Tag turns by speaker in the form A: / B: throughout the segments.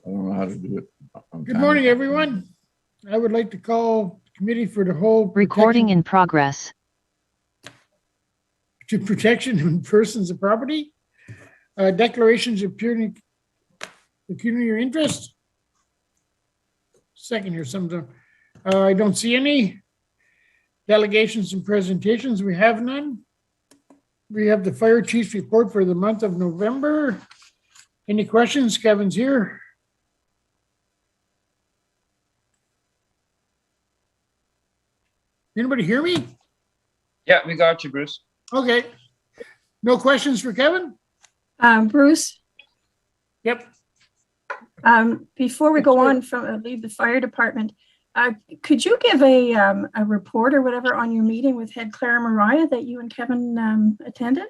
A: I don't know how to do it.
B: Good morning, everyone. I would like to call the committee for the whole
C: recording in progress
B: to protection of persons and property, declarations of pecuniary interest. Second here, sometime. I don't see any delegations and presentations. We have none. We have the fire chief's report for the month of November. Any questions? Kevin's here. Anybody hear me?
D: Yeah, we got you, Bruce.
B: Okay. No questions for Kevin?
E: Bruce?
B: Yep.
E: Before we go on from leave the fire department, could you give a report or whatever on your meeting with Head Clara Mariah that you and Kevin attended?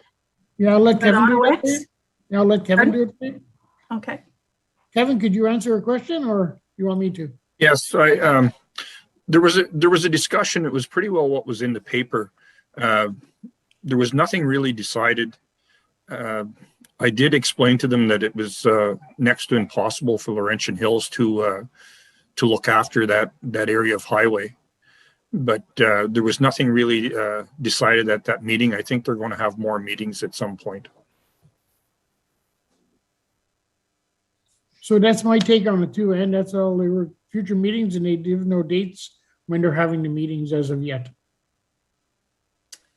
B: Yeah, I'll let Kevin do it. Yeah, I'll let Kevin do it.
E: Okay.
B: Kevin, could you answer a question or you want me to?
F: Yes, there was a discussion. It was pretty well what was in the paper. There was nothing really decided. I did explain to them that it was next to impossible for Laurentian Hills to look after that area of highway. But there was nothing really decided at that meeting. I think they're going to have more meetings at some point.
B: So that's my take on it too, and that's all. They were future meetings and they give no dates when they're having the meetings as of yet.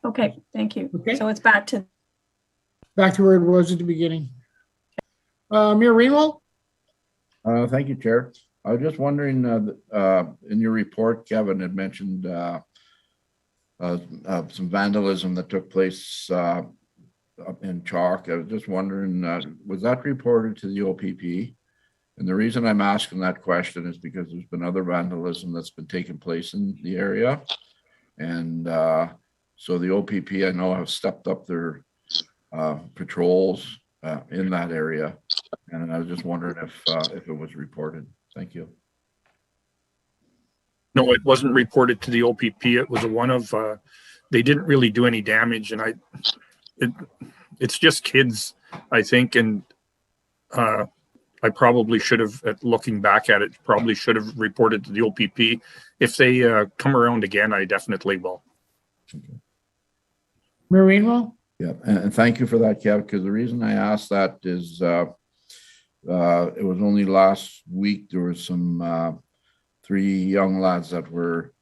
E: Okay, thank you.
B: Okay.
E: So it's back to
B: where it was at the beginning. Mayor Rainwell?
A: Thank you, Chair. I was just wondering, in your report, Kevin had mentioned some vandalism that took place up in Chalk. I was just wondering, was that reported to the OPP? And the reason I'm asking that question is because there's been other vandalism that's been taking place in the area. And so the OPP, I know, have stepped up their patrols in that area. And I was just wondering if it was reported. Thank you.
F: No, it wasn't reported to the OPP. It was a one of, they didn't really do any damage. And it's just kids, I think. And I probably should have, looking back at it, probably should have reported to the OPP. If they come around again, I definitely will.
A: Okay.
B: Mayor Rainwell?
A: Yeah, and thank you for that, Kev, because the reason I asked that is it was only last week there was some 3 young lads that were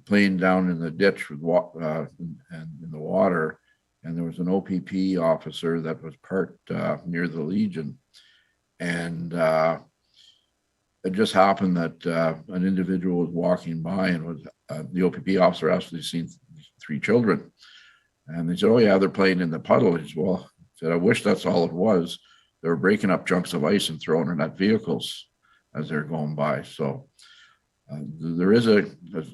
A: playing down in the ditch with and in the water, and there was an OPP officer that was parked near the Legion. And it just happened that an individual was walking by and was the OPP officer actually seen 3 children. And they said, oh, yeah, they're playing in the puddle. He said, well, I wish that's all it was. They were breaking up chunks of ice and throwing it at vehicles as they're going by. So there is a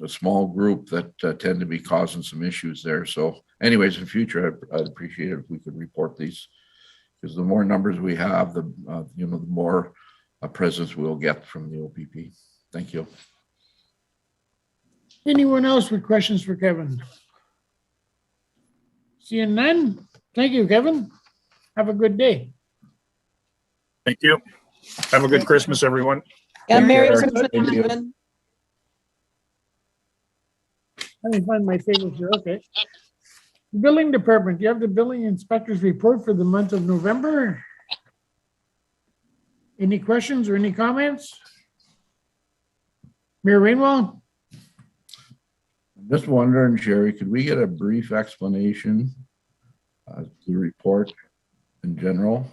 A: small group that tend to be causing some issues there. So anyways, in future, I'd appreciate it if we could report these. Because the more numbers we have, the more presence we'll get from the OPP. Thank you.
B: Anyone else with questions for Kevin? Seeing none, thank you, Kevin. Have a good day.
F: Thank you. Have a good Christmas, everyone.
G: Yeah, Merry
A: Thank
G: Christmas,
A: you.
G: everyone.
B: Let me find my favorite here. Okay. Building department, you have the building inspector's report for the month of November. Any questions or any comments? Mayor Rainwell?
A: I'm just wondering, Sherry, could we get a brief explanation of the report in general?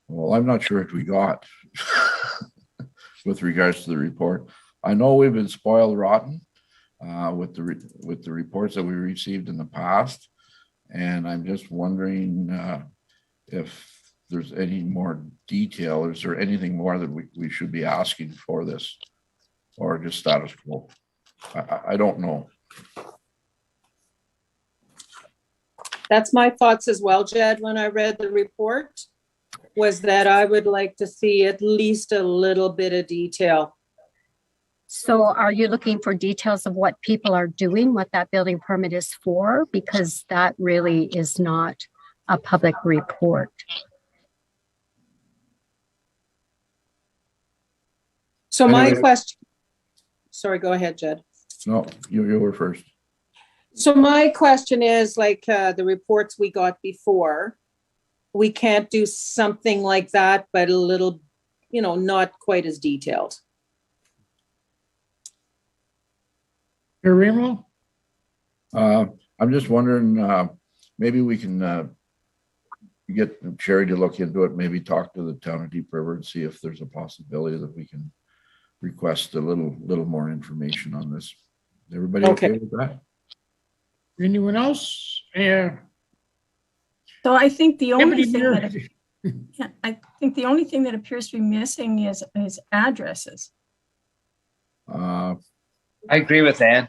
A: Well, I'm not sure what we got with regards to the report. I know we've been spoiled rotten with the reports that we received in the past, and I'm just wondering if there's any more detail. Is there anything more that we should be asking for this, or just status quo? I don't know.
G: That's my thoughts as well, Jed, when I read the report, was that I would like to see at least a little bit of detail.
C: So are you looking for details of what people are doing, what that building permit is for? Because that really is not a public report.
G: So my
A: Anyway.
G: question, sorry, go ahead, Jed.
A: No, you were first.
G: So my question is like the reports we got before, we can't do something like that, but a little, not quite as detailed.
B: Your Remo?
A: I'm just wondering, maybe we can get Sherry to look into it, maybe talk to the town of Deep River and see if there's a possibility that we can request a little more information on this. Is everybody okay with that?
B: Anyone else? Yeah.
E: So I think the only
B: Deputy
E: thing
B: Mayor.
E: that, yeah, I think the only thing that appears to be missing is addresses.
A: Uh,
D: I agree with Ann.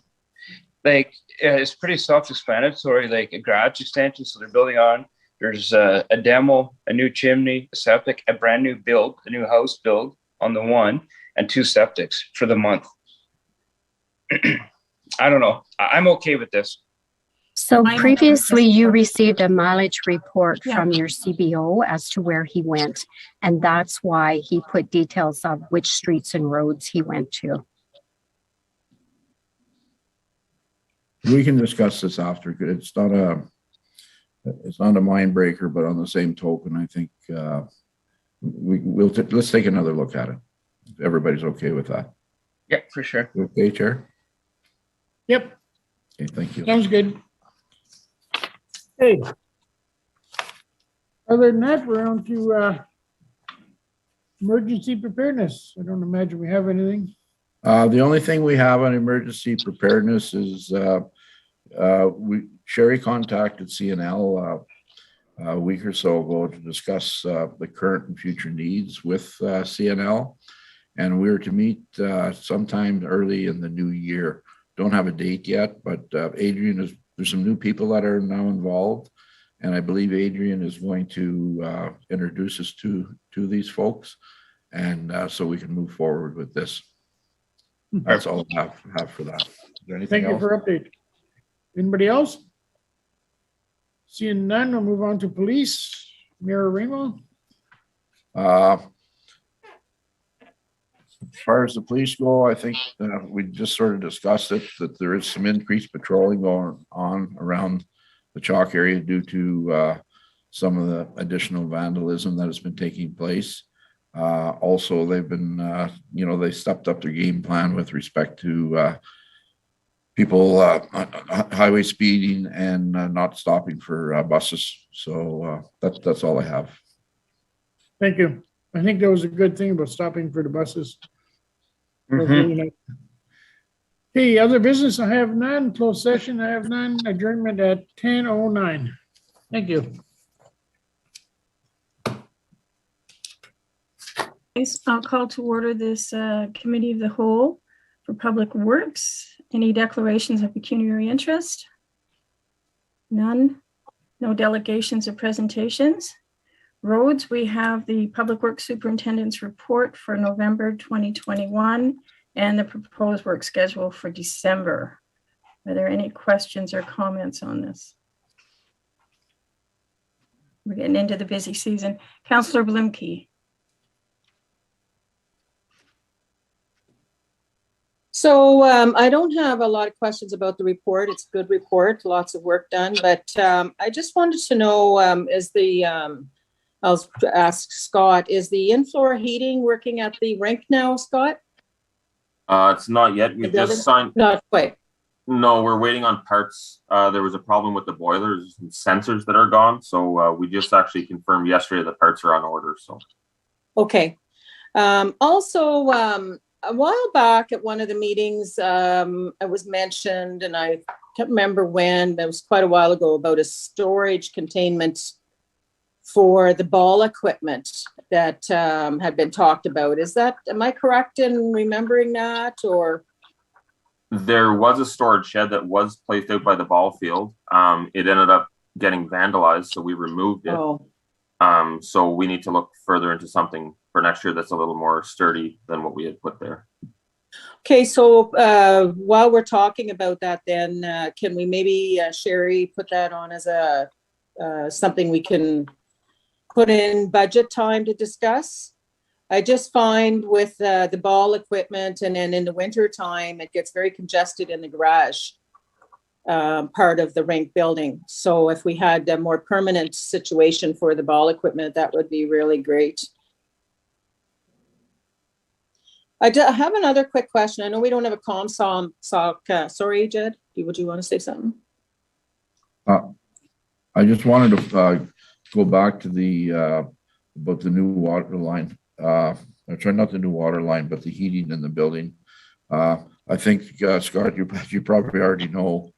D: Like, it's pretty self-explanatory, like a garage extension, so they're building on. There's a demo, a new chimney, a septic, a brand new build, a new house build on the one, and 2 septics for the month. I don't know. I'm okay with this.
C: So
E: I'm-
C: previously you received a mileage report
E: Yeah.
C: from your CBO as to where he went. And that's why he put details of which streets and roads he went to.
A: we can discuss this after. It's not a mind breaker, but on the same token, I think let's take another look at it. If everybody's okay with that.
D: Yeah, for sure.
A: Okay, Chair?
B: Yep,
A: Okay, thank you.
B: sounds good. Hey. Other than that, we're on to emergency preparedness. I don't imagine we have anything.
A: The only thing we have on emergency preparedness is Sherry contacted CNL a week or so ago to discuss the current and future needs with CNL. And we were to meet sometime early in the new year. Don't have a date yet, but there's some new people that are now involved. And I believe Adrian is going to introduce us to these folks. And so we can move forward with this. That's all I have for that. Is there anything
B: Thank you
A: else?
B: for update. Anybody else? Seeing none, we'll move on to police. Mayor Remo?
A: As far as the police go, I think we just sort of discussed it, that there is some increased patrolling going on around the Chalk area due to some of the additional vandalism that has been taking place. Also, they've been, they stepped up their game plan with respect to people highway speeding and not stopping for buses. So that's all I have.
B: Thank you. I think that was a good thing about stopping for the buses. That was
D: Mhm.
B: really nice. Okay, other business, I have none. Closed session, I have none. Adjournment at 10:09. Thank you.
E: I'll call to order this committee of the whole for Public Works. Any declarations of pecuniary interest? None. No delegations or presentations. Roads, we have the Public Works Superintendent's report for November 2021 and the proposed work schedule for December. Are there any questions or comments on this? We're getting into the busy season. Councillor Blumke.
G: So I don't have a lot of questions about the report. It's a good report, lots of work done, but I just wanted to know, I'll ask Scott, is the in-floor heating working at the rink now, Scott?
H: It's not yet. We
G: The building?
H: just signed.
G: Not quite.
H: No, we're waiting on parts. There was a problem with the boilers and sensors that are gone. So we just actually confirmed yesterday the parts are on order. So.
G: Okay. Also, a while back at one of the meetings, it was mentioned, and I can't remember when, but it was quite a while ago, about a storage containment for the ball equipment that had been talked about. Am I correct in remembering that, or?
H: There was a storage shed that was placed out by the ball field. It ended up getting vandalized, so we removed it.
G: Oh.
H: So we need to look further into something for next year that's a little more sturdy than what we had put there.
G: Okay, so while we're talking about that, then can we maybe, Sherry, put that on as a something we can put in budget time to discuss? I just find with the ball equipment and then in the winter time, it gets very congested in the garage part of the rink building. So if we had a more permanent situation for the ball equipment, that would be really great. I have another quick question. I know we don't have a ComSoc. Sorry, Jed, would you want to say something?
A: I just wanted to go back to the about the new water line. I'm sorry, not the new water line, but the heating in the building. I think, Scott, you probably already know,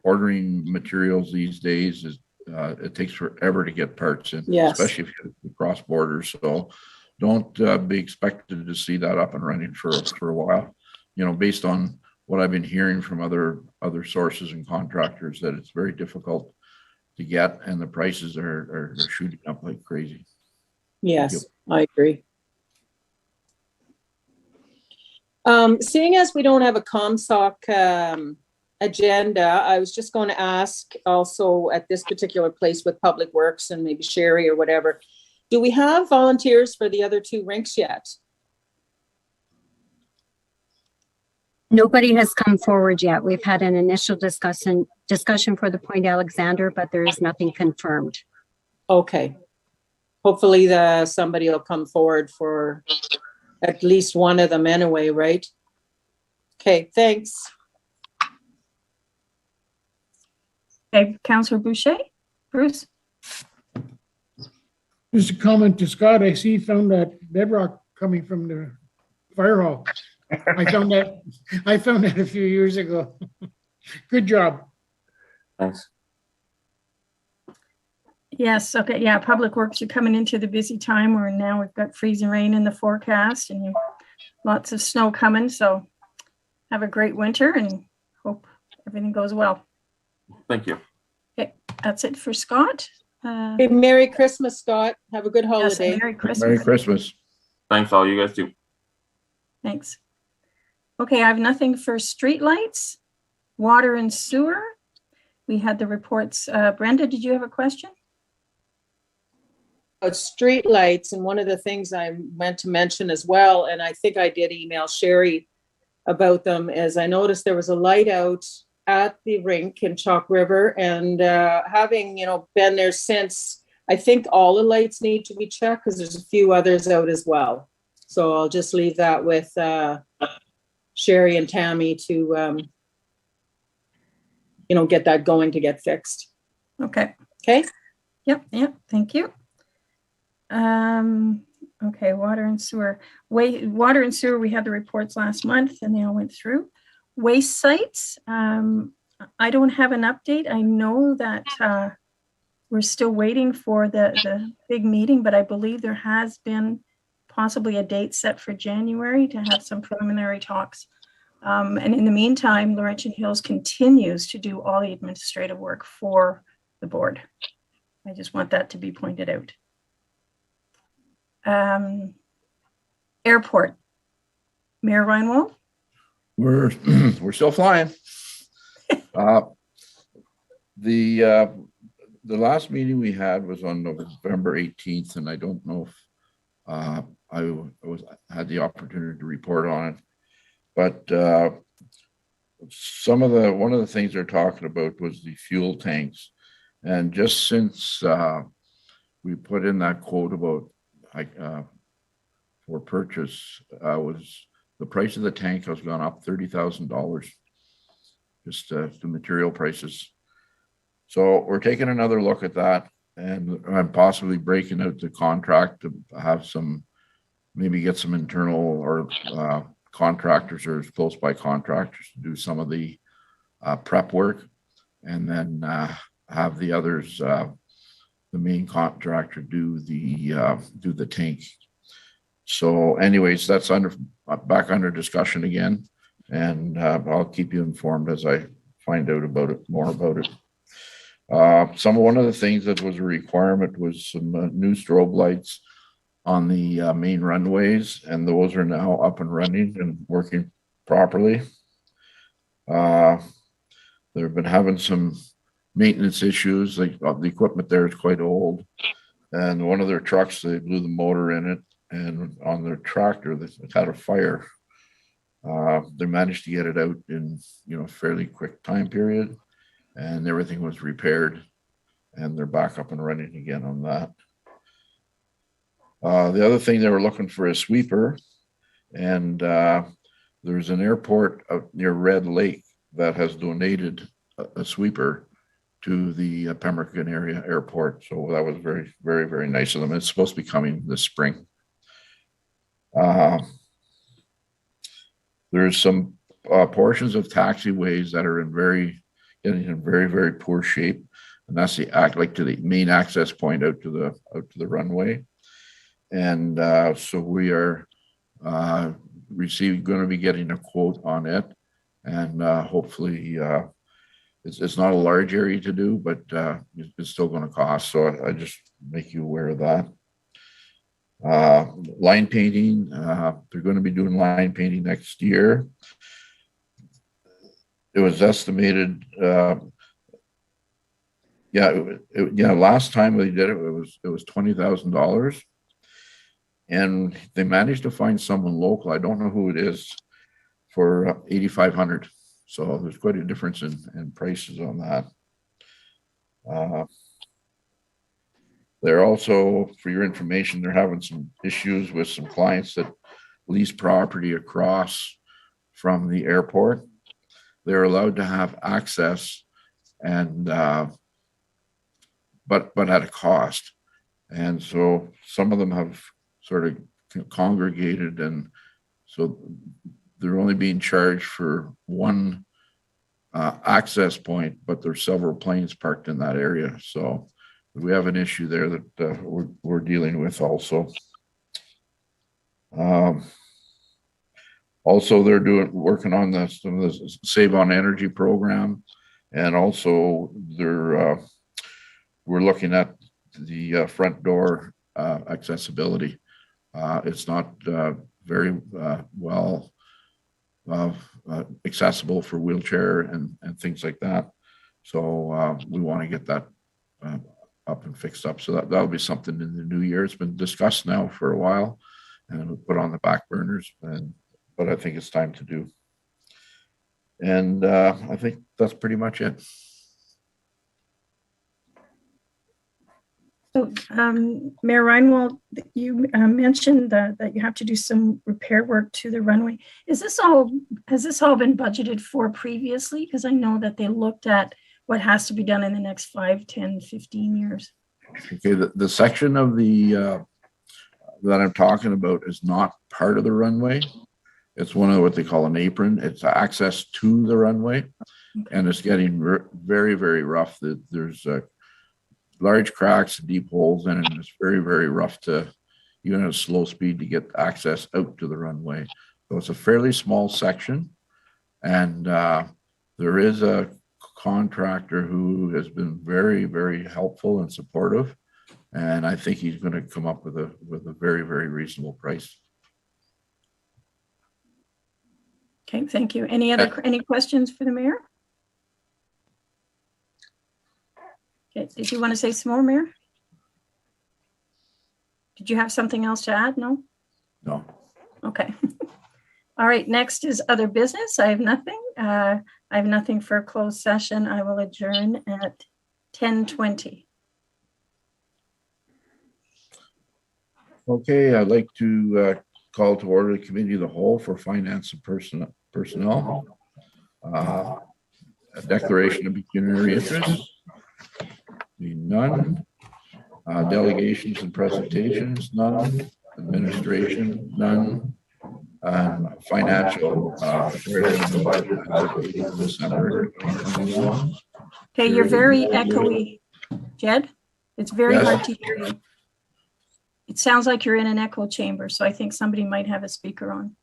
A: ordering materials these days is it takes forever to get parts in,
G: Yes.
A: especially if you cross borders. So don't be expected to see that up and running for a while. You know, based on what I've been hearing from other sources and contractors, that it's very difficult to get, and the prices are shooting up like crazy.
G: Yes, I agree. Seeing as we don't have a ComSoc agenda, I was just going to ask also at this particular place with Public Works and maybe Sherry or whatever, do we have volunteers for the other two rinks yet?
C: Nobody has come forward yet. We've had an initial discussion for the Point Alexander, but there is nothing confirmed.
G: Okay. Hopefully somebody will come forward for at least one of them anyway, right? Okay, thanks.
E: Okay, Councillor Boucher, Bruce.
B: Just a comment to Scott. I see you found that bedrock coming from the fire hall. I found that a few years ago. Good job.
H: Thanks.
E: Yes, okay, yeah, Public Works, you're coming into the busy time where now we've got freezing rain in the forecast and lots of snow coming, so have a great winter and hope everything goes well.
H: Thank you.
E: Okay, that's it for Scott.
G: Hey, Merry Christmas, Scott. Have a good holiday.
E: Yes, Merry Christmas.
A: Merry Christmas.
H: Thanks, all you guys too.
E: Thanks. Okay, I have nothing for streetlights, water and sewer. We had the reports. Brenda, did you have a question?
G: About street lights, and one of the things I meant to mention as well, and I think I did email Sherry about them, is I noticed there was a light out at the rink in Chalk River, and having been there since, I think all the lights need to be checked because there's a few others out as well. So I'll just leave that with Sherry and Tammy to get that going to get fixed.
E: Okay.
G: Okay.
E: Yep. Thank you. Okay, water and sewer. Water and sewer, we had the reports last month and they all went through. Waste sites, I don't have an update. I know that we're still waiting for the big meeting, but I believe there has been possibly a date set for January to have some preliminary talks. And in the meantime, Laurentian Hills continues to do all the administrative work for the board. I just want that to be pointed out. Airport, Mayor Reinwald.
A: We're still flying. The last meeting we had was on November 18th, and I don't know if I had the opportunity to report on it, but one of the things they're talking about was the fuel tanks, and just since we put in that quote about for purchase, was the price of the tank has gone up $30,000, just the material prices. So we're taking another look at that, and I'm possibly breaking out the contract to have maybe get some internal or contractors or close by contractors to do some of the prep work, and then have the others, the main contractor do the tank. So anyways, that's back under discussion again, and I'll keep you informed as I find out more about it. One of the things that was a requirement was some new strobe lights on the main runways, and those are now up and running and working properly. They've been having some maintenance issues. Like the equipment there is quite old, and one of their trucks, they blew the motor in it, and on their tractor that had a fire. They managed to get it out in, fairly quick time period, and everything was repaired, and they're back up and running again on that. The other thing, they were looking for a sweeper, and there's an airport out near Red Lake that has donated a sweeper to the Pemmican area airport. So that was very, very, very nice of them. It's supposed to be coming this spring. There's some portions of taxiways that are getting in very, very poor shape, and that's to the main access point out to the runway. And so we are going to be getting a quote on it, and hopefully it's not a large area to do, but it's still going to cost. So I just make you aware of that. Line painting, they're going to be doing line painting next year. It was estimated, last time they did it, it was $20,000, and they managed to find someone local. I don't know who it is, for $8,500. So there's quite a difference in prices on that. They're also, for your information, they're having some issues with some clients that lease property across from the airport. They're allowed to have access, and but at a cost. And so some of them have sort of congregated, and so they're only being charged for one access point, but there's several planes parked in that area. So we have an issue there that we're dealing with also. Also, they're working on some of the Save on Energy program, and also we're looking at the front door accessibility. It's not very well accessible for wheelchair and things like that. So we want to get that up and fixed up. So that'll be something in the new year. It's been discussed now for a while and put on the back burners, but I think it's time to do. And I think that's pretty much it.
E: So, Mayor Reinwald, you mentioned that you have to do some repair work to the runway. Has this all been budgeted for previously? Because I know that they looked at what has to be done in the next 5, 10, 15 years.
A: Okay, the section of the that I'm talking about is not part of the runway. It's one of what they call an apron. It's access to the runway, and it's getting very, very rough. There's large cracks and deep holes in it, and it's very, very rough to, even at a slow speed, to get access out to the runway. So it's a fairly small section, and there is a contractor who has been very, very helpful and supportive, and I think he's going to come up with a very, very reasonable price.
E: Okay, thank you. Any questions for the mayor? Okay, did you want to say some more, Mayor? Did you have something else to add? No?
A: No.
E: Okay. All right, next is other business. I have nothing. I have nothing for a closed session. I will adjourn at 10:20.
A: Okay, I'd like to call to order the committee of the whole for finance and personnel. A declaration of pecuniary interest. None. Delegations and presentations, none. Administration, none. Financial. December 2021.
E: Okay, you're very echoey, Jed. It's very hard to hear you. It sounds like you're in an echo chamber, so I think somebody might have a speaker on.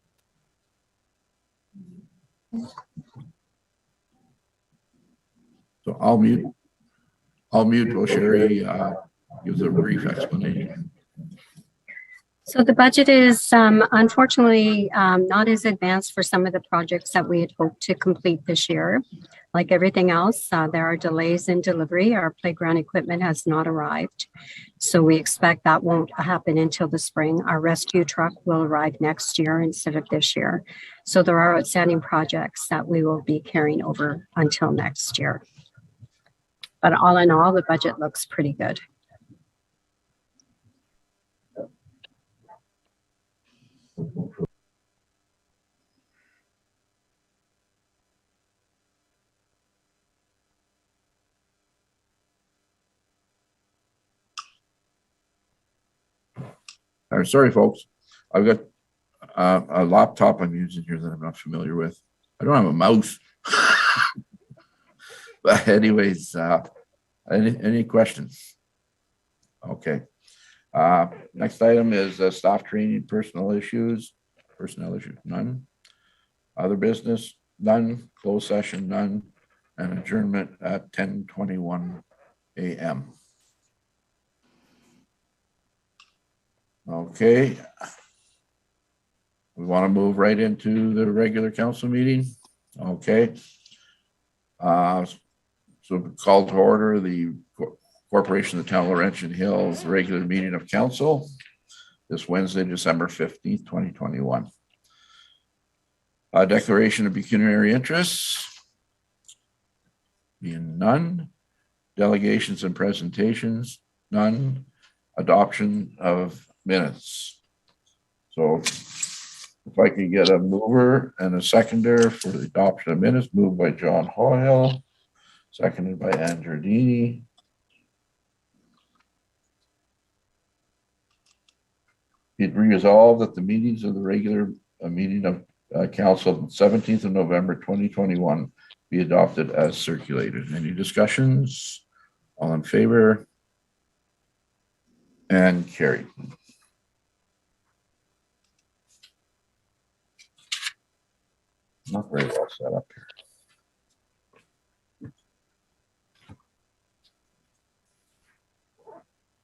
A: So I'll mute while Sherry gives a brief explanation.
C: So the budget is unfortunately not as advanced for some of the projects that we had hoped to complete this year. like everything else, there are delays in delivery. Our playground equipment has not arrived. So we expect that won't happen until the spring. Our rescue truck will arrive next year instead of this year. So there are outstanding projects that we will be carrying over until next year. But all in all, the budget looks pretty good.
A: Sorry, folks. I've got a laptop I'm using here that I'm not familiar with. I don't have a mouse. But anyways, any questions? Okay. Next item is staff training, personnel issues. None. Other business, none. Closed session, none. And adjournment at 10:21 a.m. Okay. We want to move right into the regular council meeting. Okay. So call to order the Corporation of the Town of Laurentian Hills regular meeting of council this Wednesday, December 15th, 2021. Declaration of pecuniary interests being none. Delegations and presentations, none. Adoption of minutes. So if I could get a mover and a seconder for the adoption of minutes, moved by John Hoyle, seconded by Andrew Dini. It resolved that the meetings of the regular meeting of council 17th of November 2021 be adopted as circulated. Any discussions? All in favor? And carried. Not very well set up here.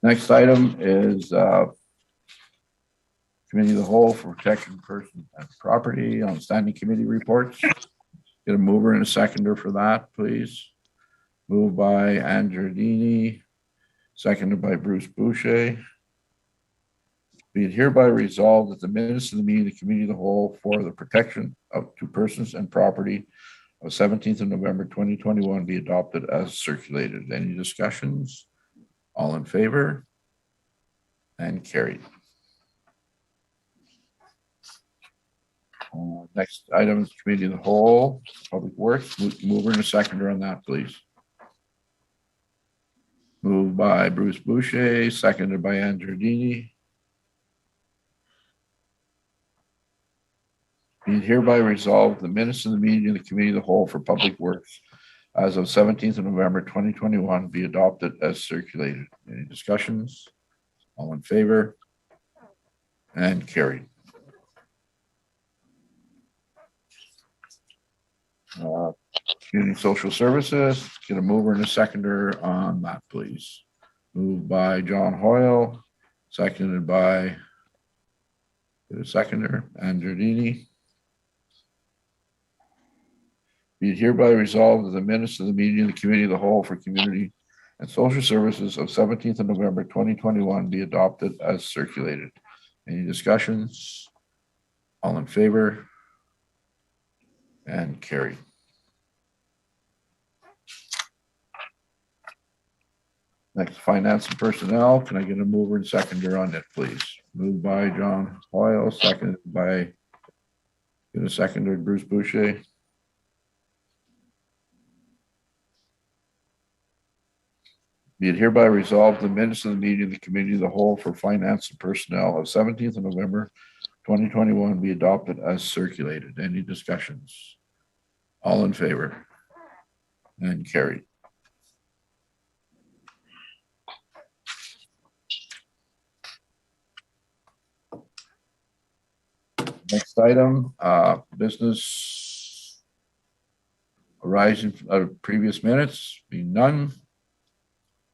A: Next item is Committee of the Whole for Protection of Person and Property on standing committee reports. Get a mover and a seconder for that, please. Moved by Andrew Dini, seconded by Bruce Boucher. Be it hereby resolved that the minutes of the meeting of the Committee of the Whole for the protection of to persons and property of 17th of November 2021 be adopted as circulated. Any discussions? All in favor? And carried. Next item is Committee of the Whole, Public Works. Mover and a seconder on that, please. Moved by Bruce Boucher, seconded by Andrew Dini. Be it hereby resolved the minutes of the meeting of the Committee of the Whole for Public Works as of 17th of November 2021 be adopted as circulated. Any discussions? All in favor? And carried. Community Social Services, get a mover and a seconder on that, please. Moved by John Hoyle, seconded by the seconder, Andrew Dini. Be it hereby resolved that the minutes of the meeting of the Committee of the Whole for Community and Social Services of 17th of November 2021 be adopted as circulated. Any discussions? All in favor? And carried. Next, Finance and Personnel. Can I get a mover and seconder on it, please? Moved by John Hoyle, seconded by, get a seconder, Bruce Boucher. Be it hereby resolved the minutes of the meeting of the Committee of the Whole for Finance and Personnel of 17th of November 2021 be adopted as circulated. Any discussions? All in favor? And carried. Next item, business arising out of previous minutes, being none.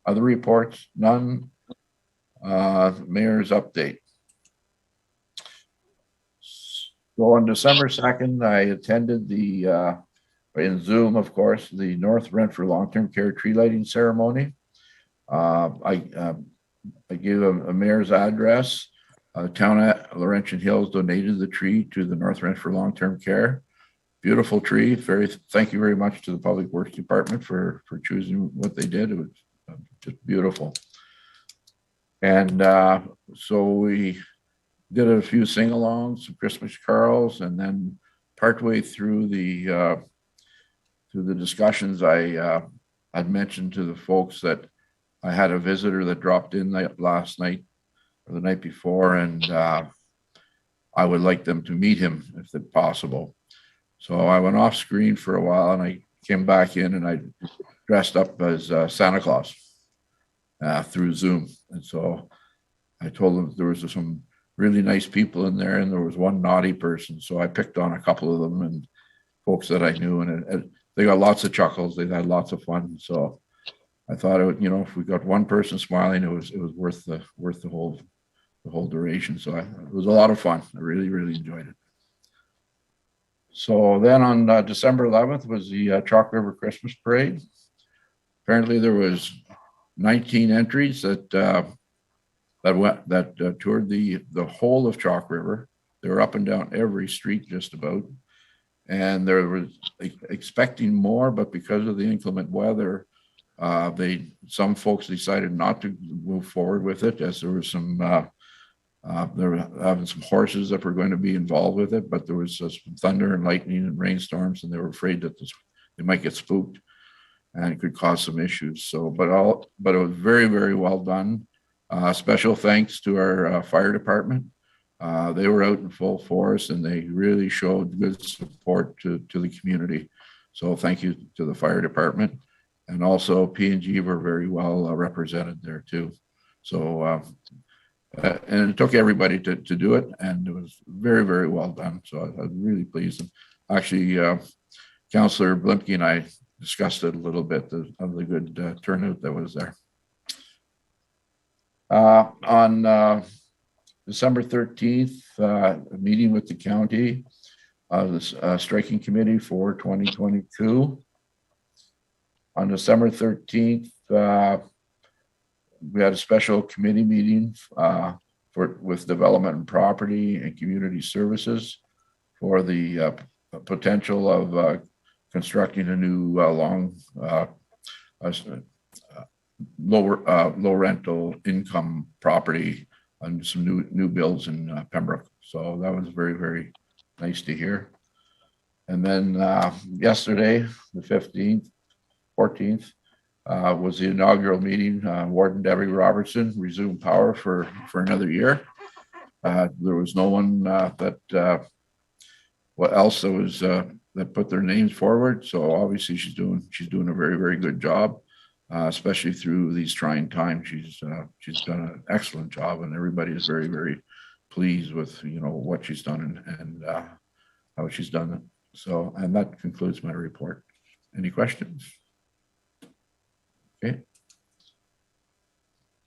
A: Other reports, none. Mayor's update. So on December 2nd, I attended the in Zoom, of course, the North Renfrew Long-Term Care Tree Lighting Ceremony. I gave a mayor's address. Town at Laurentian Hills donated the tree to the North Renfrew Long-Term Care. Beautiful tree. Thank you very much to the Public Works Department for choosing what they did. It was just beautiful. And so we did a few sing-alongs, some Christmas carols, and then partway through the discussions, I'd mentioned to the folks that I had a visitor that dropped in last night or the night before, and I would like them to meet him if it's possible. So I went off screen for a while, and I came back in, and I dressed up as Santa Claus through Zoom. And so I told them there was some really nice people in there, and there was one naughty person. So I picked on a couple of them and folks that I knew, and they got lots of chuckles. They had lots of fun. So I thought, if we got one person smiling, it was worth the whole duration. So it was a lot of fun. I really, really enjoyed it. So then on December 11th was the Chalk River Christmas Parade. Apparently there was 19 entries that toured the whole of Chalk River. They were up and down every street just about. And there was expecting more, but because of the inclement weather, some folks decided not to move forward with it, as there was some they were having some horses that were going to be involved with it, but there was some thunder and lightning and rainstorms, and they were afraid that they might get spooked and it could cause some issues. So, but it was very, very well done. Special thanks to our fire department. They were out in full force, and they really showed good support to the community. So thank you to the fire department. And also P&G were very well represented there too. So, and it took everybody to do it, and it was very, very well done. So I was really pleased. And actually, Councillor Blimke and I discussed it a little bit of the good turnout that was there. On December 13th, a meeting with the county, the striking committee for 2022. On December 13th, we had a special committee meeting with Development and Property and Community Services for the potential of constructing a new low rental income property and some new builds in Pembroke. So that was very, very nice to hear. And then yesterday, the 14th, was the inaugural meeting. Warden Debbie Robertson resumed power for another year. There was no one that put their names forward. So obviously she's doing a very, very good job, especially through these trying times. She's done an excellent job, and everybody is very, very pleased with what she's done and how she's done it. So, and that concludes my report. Any questions? Okay.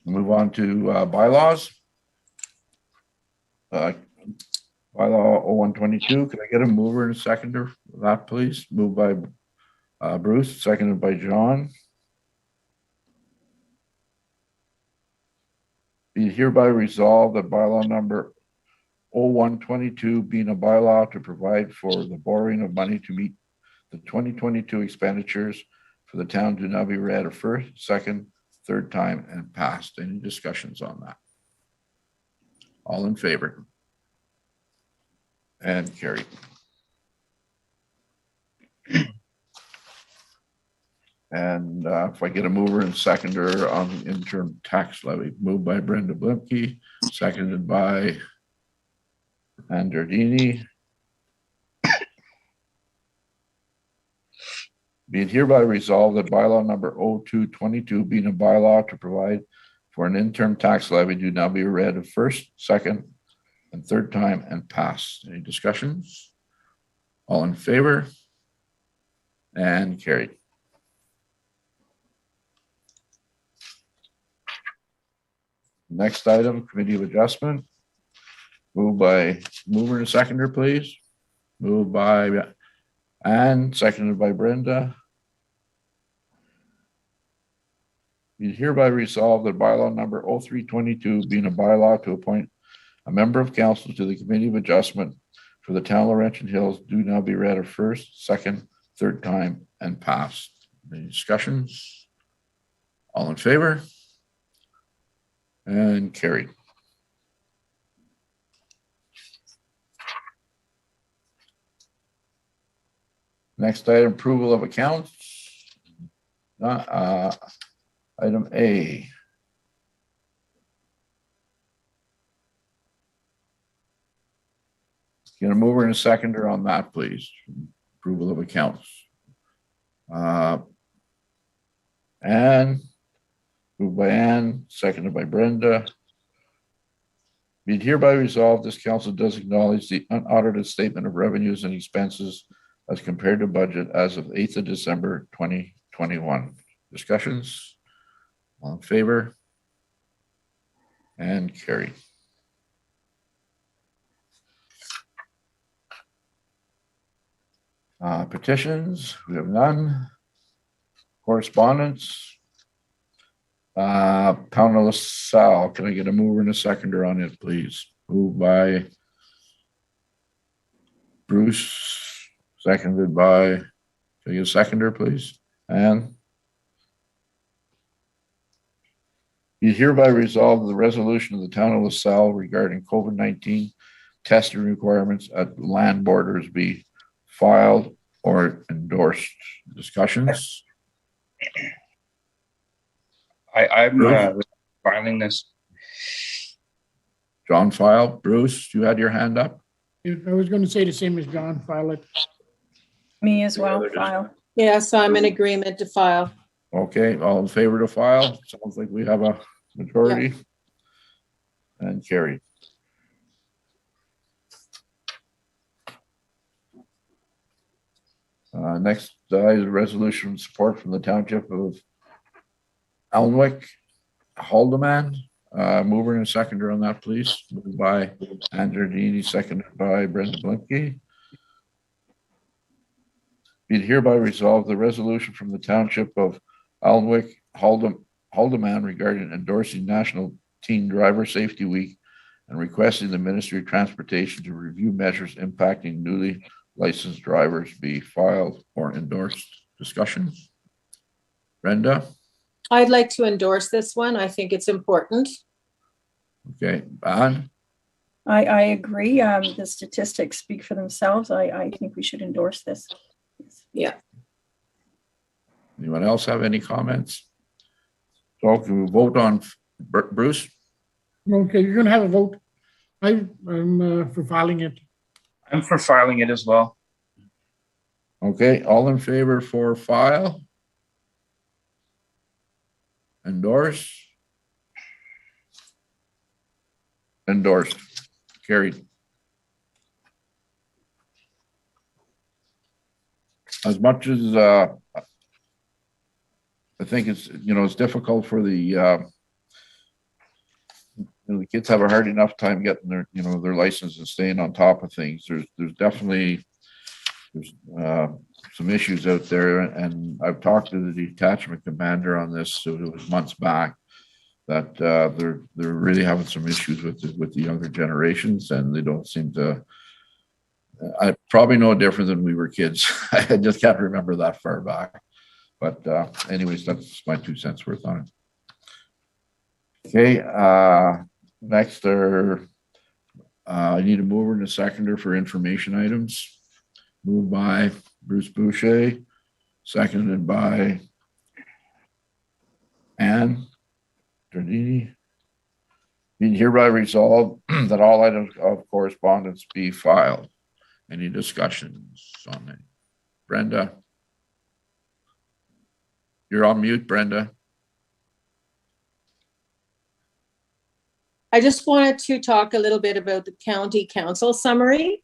A: Move on to bylaws. Bylaw 0122. Could I get a mover and a seconder for that, please? Moved by Bruce, seconded by John. Be hereby resolved that bylaw number 0122 being a bylaw to provide for the borrowing of money to meet the 2022 expenditures for the town do now be read a first, second, third time and passed. Any discussions on that? All in favor? And carried. And if I get a mover and seconder on the interim tax levy, moved by Brenda Blimke, seconded by Andardini. Be it hereby resolved that bylaw number 0222 being a bylaw to provide for an interim tax levy do now be read a first, second, and third time and passed. Any discussions? All in favor? And carried. Next item, Committee of Adjustment. Moved by mover and seconder, please. Moved by And seconded by Brenda. Be hereby resolved that bylaw number 0322 being a bylaw to appoint a member of council to the Committee of Adjustment for the town of Laurentian Hills do now be read a first, second, third time and passed. Any discussions? All in favor? And carried. Next item, approval of accounts. Item A. Get a mover and a seconder on that, please. Approval of accounts. Anne, moved by Anne, seconded by Brenda. Be it hereby resolved, this council does acknowledge the unaudited statement of revenues and expenses as compared to budget as of 8th of December 2021. Discussions? All in favor? And carried. Petitions, we have none. Correspondence. Town of LaSalle, can I get a mover and a seconder on it, please? Moved by Bruce, seconded by, can I get a seconder, please? Anne? Be hereby resolved the resolution of the town of LaSalle regarding COVID-19 testing requirements at land borders be filed or endorsed. Discussions?
D: I'm filing this.
A: John filed. Bruce, you had your hand up?
B: I was going to say the same as John, file it.
E: Me as well, file.
G: Yes, I'm in agreement to file.
A: Okay, all in favor to file? Sounds like we have a majority. And carried. Next is a resolution of support from the township of Alnwick, Haldeman. Mover and a seconder on that, please. Moved by Andrew Dini, seconded by Brenda Blinke. Be it hereby resolved the resolution from the township of Alnwick, Haldeman regarding endorsing National Teen Driver Safety Week and requesting the Ministry of Transportation to review measures impacting newly licensed drivers be filed or endorsed. Discussions? Brenda?
G: I'd like to endorse this one. I think it's important.
A: Okay, Anne?
E: I agree. The statistics speak for themselves. I think we should endorse this.
G: Yeah.
A: Anyone else have any comments? So can we vote on Bruce?
B: Okay, you're going to have a vote. I'm for filing it.
D: I'm for filing it as well.
A: Okay, all in favor for file? Endorse? Endorsed. Carried. As much as I think it's, it's difficult for the the kids have a hard enough time getting their, their license and staying on top of things. There's definitely some issues out there, and I've talked to the detachment commander on this. So it was months back that they're really having some issues with the younger generations, and they don't seem to. I probably no different than we were kids. I just can't remember that far back. But anyways, that's my 2 cents worth on it. Okay, next I need a mover and a seconder for information items. Moved by Bruce Boucher, seconded by Anne Dardini. Be hereby resolved that all items of correspondence be filed. Any discussions on it? Brenda? You're on mute, Brenda.
G: I just wanted to talk a little bit about the county council summary,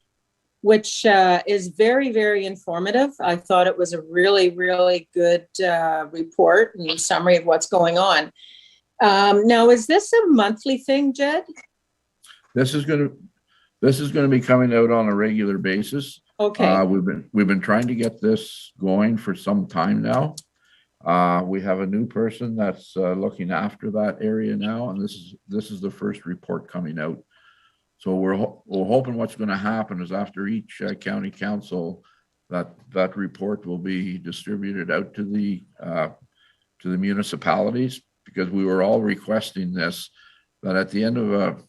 G: which is very, very informative. I thought it was a really, really good report and summary of what's going on. Now, is this a monthly thing, Jed?
A: This is going to be coming out on a regular basis.
G: Okay,
A: We've been trying to get this going for some time now. We have a new person that's looking after that area now, and this is the first report coming out. So we're hoping what's going to happen is after each county council, that report will be distributed out to the municipalities, because we were all requesting this. But at the end of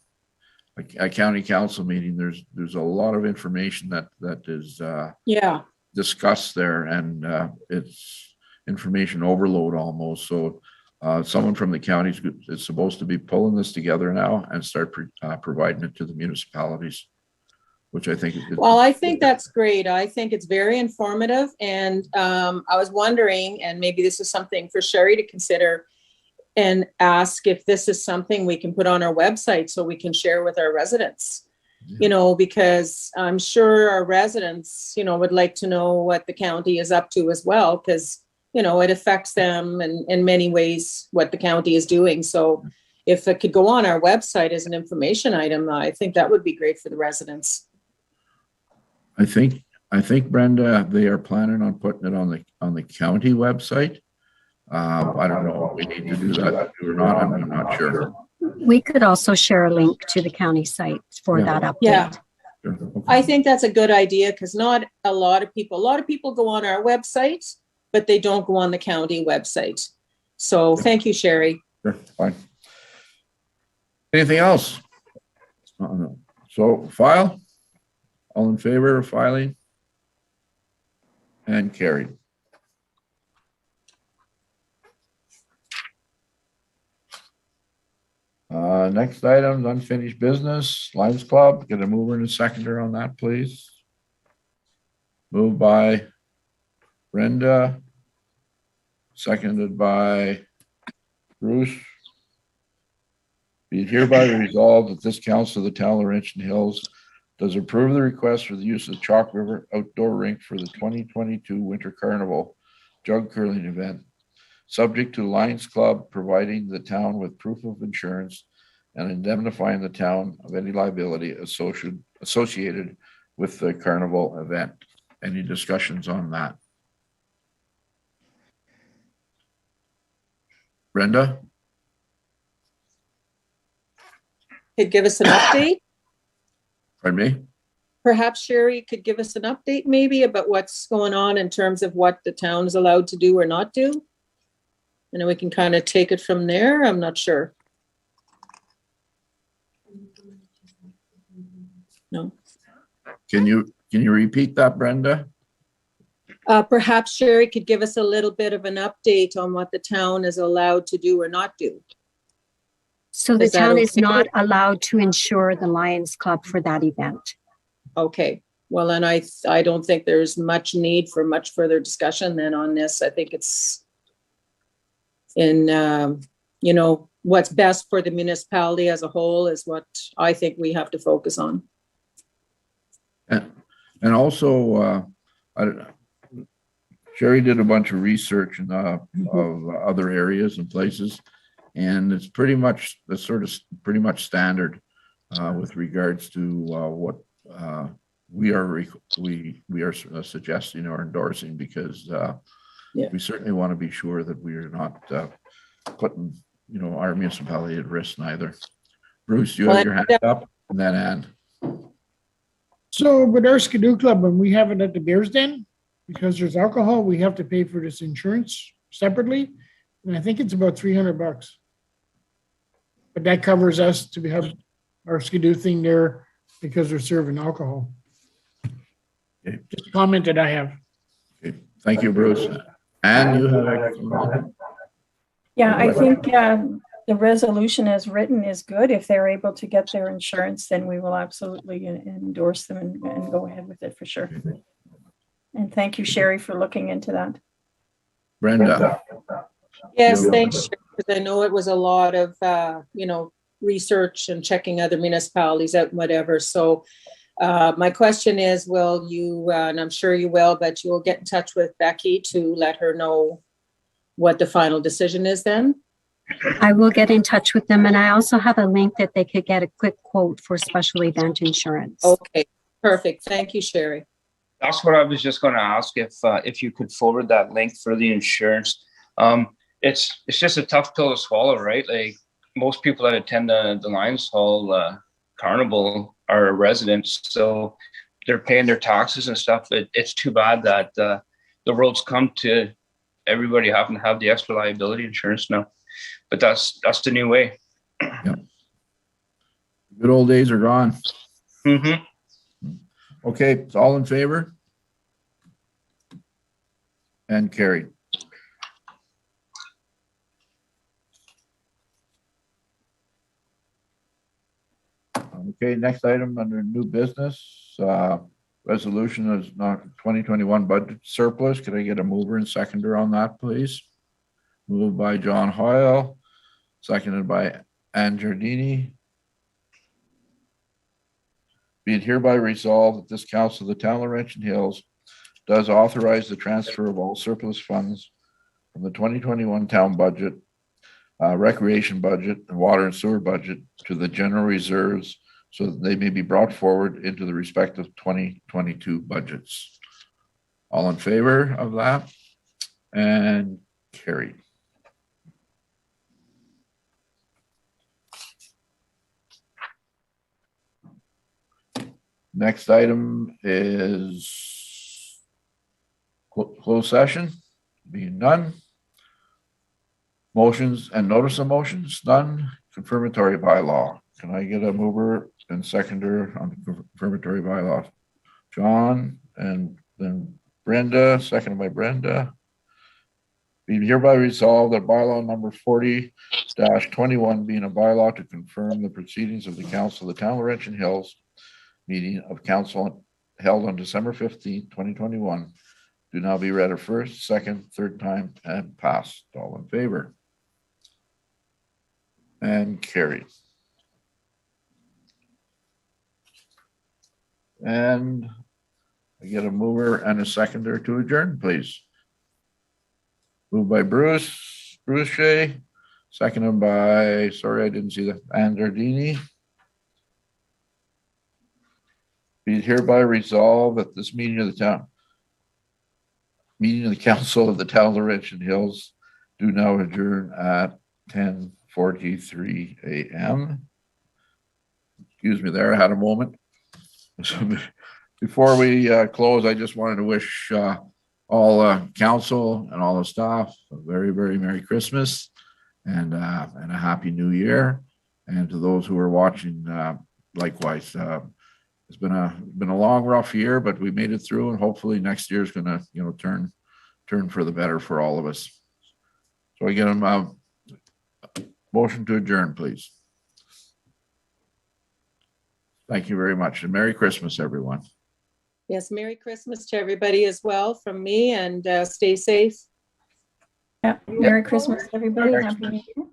A: a county council meeting, there's a lot of information that is
G: yeah,
A: discussed there, and it's information overload almost. So someone from the counties is supposed to be pulling this together now and start providing it to the municipalities, which I think is.
G: well, I think that's great. I think it's very informative. And I was wondering, and maybe this is something for Sherry to consider and ask if this is something we can put on our website so we can share with our residents, you know, because I'm sure our residents, you know, would like to know what the county is up to as well, because, you know, it affects them in many ways what the county is doing. So if it could go on our website as an information item, I think that would be great for the residents.
A: I think Brenda, they are planning on putting it on the county website. I don't know if we need to do that or not. I'm not sure.
C: We could also share a link to the county site for that update.
G: Yeah.
A: Sure. Okay.
G: I think that's a good idea, because not a lot of people go on our website, but they don't go on the county website. So thank you, Sherry.
A: Sure, fine. Anything else? No. So file, all in favor of filing? And carried. Next item, unfinished business, Lions Club. Get a mover and a seconder on that, please. Moved by Brenda, seconded by Bruce. Be it hereby resolved that this council of the town of Laurentian Hills does approve the request for the use of the Chalk River Outdoor Rink for the 2022 Winter Carnival Jug Curling event, subject to Lions Club providing the town with proof of insurance and indemnifying the town of any liability associated with the carnival event. Any discussions on that? Brenda?
G: Could give us an update.
A: Pardon me?
G: Perhaps Sherry could give us an update maybe about what's going on in terms of what the town is allowed to do or not do. And then we can kind of take it from there. I'm not sure. No.
A: Can you repeat that, Brenda?
G: Perhaps Sherry could give us a little bit of an update on what the town is allowed to do or not do.
C: So the
G: Is that
C: town is
G: okay?
C: not allowed to insure the Lions Club for that event.
G: Okay, well, and I don't think there's much need for much further discussion then on this. I think it's in, you know, what's best for the municipality as a whole is what I think we have to focus on.
A: And also, Sherry did a bunch of research of other areas and places, and it's pretty much pretty much standard with regards to what we are suggesting or endorsing, because we certainly want to be sure that we are not putting, you know, our municipality at risk neither. Bruce, you have your hand up, and then Ann.
B: So with our Skidoo Club, when we have it at the Bears Den, because there's alcohol, we have to pay for this insurance separately. And I think it's about $300. But that covers us to have our Skidoo thing there because they're serving alcohol.
A: Okay.
B: Just a comment that I have.
A: Okay. Thank you, Bruce. Ann, you have a comment?
E: Yeah, I think the resolution as written is good. If they're able to get their insurance, then we will absolutely endorse them and go ahead with it for sure. And thank you, Sherry, for looking into that.
A: Brenda.
G: Yes, thanks, Sherry, because I know it was a lot of, you know, research and checking other municipalities out and whatever. So my question is, will you, and I'm sure you will, but you will get in touch with Becky to let her know what the final decision is then?
C: I will get in touch with them, and I also have a link that they could get a quick quote for special event insurance.
G: Okay, perfect. Thank you, Sherry.
D: That's what I was just going to ask, if you could forward that link for the insurance. It's just a tough pill to swallow, right? Like most people that attend the Lions Hall Carnival are residents, so they're paying their taxes and stuff. It's too bad that the world's come to everybody having to have the extra liability insurance now, but that's the new way.
A: Good old days are gone.
D: Mm-hmm.
A: Okay, it's all in favor? And carried. Okay, next item under new business, resolution is not 2021 budget surplus. Could I get a mover and seconder on that, please? Moved by John Hoyle, seconded by Ann Giardini. Be it hereby resolved that this council of the town of Laurentian Hills does authorize the transfer of all surplus funds from the 2021 town budget, recreation budget, and water and sewer budget to the general reserves so that they may be brought forward into the respective 2022 budgets. All in favor of that? And carried. Next item is closed session, being none. Motions and notice of motions, none. Confirmatory bylaw. Can I get a mover and seconder on the confirmatory bylaw? John, and then Brenda, seconded by Brenda. Be hereby resolved that bylaw number 40-21 being a bylaw to confirm the proceedings of the council of the town of Laurentian Hills meeting of council held on December 15th, 2021 do now be read a first, second, third time and passed. All in favor? And carried. And I get a mover and a seconder to adjourn, please. Moved by Bruce Shea, seconded by, sorry, I didn't see that, Ann Giardini. Be hereby resolved that this meeting of the council of the town of Laurentian Hills do now adjourn at 10:43 a.m. Excuse me there, I had a moment. So before we close, I just wanted to wish all council and all the staff a very, very Merry Christmas and a Happy New Year. And to those who are watching, likewise, it's been a long, rough year, but we made it through, and hopefully next year is going to, turn for the better for all of us. So I get a motion to adjourn, please. Thank you very much, and Merry Christmas, everyone.
G: Yes, Merry Christmas to everybody as well from me, and stay safe.
E: Yeah. Merry Christmas, everybody. Happy New Year.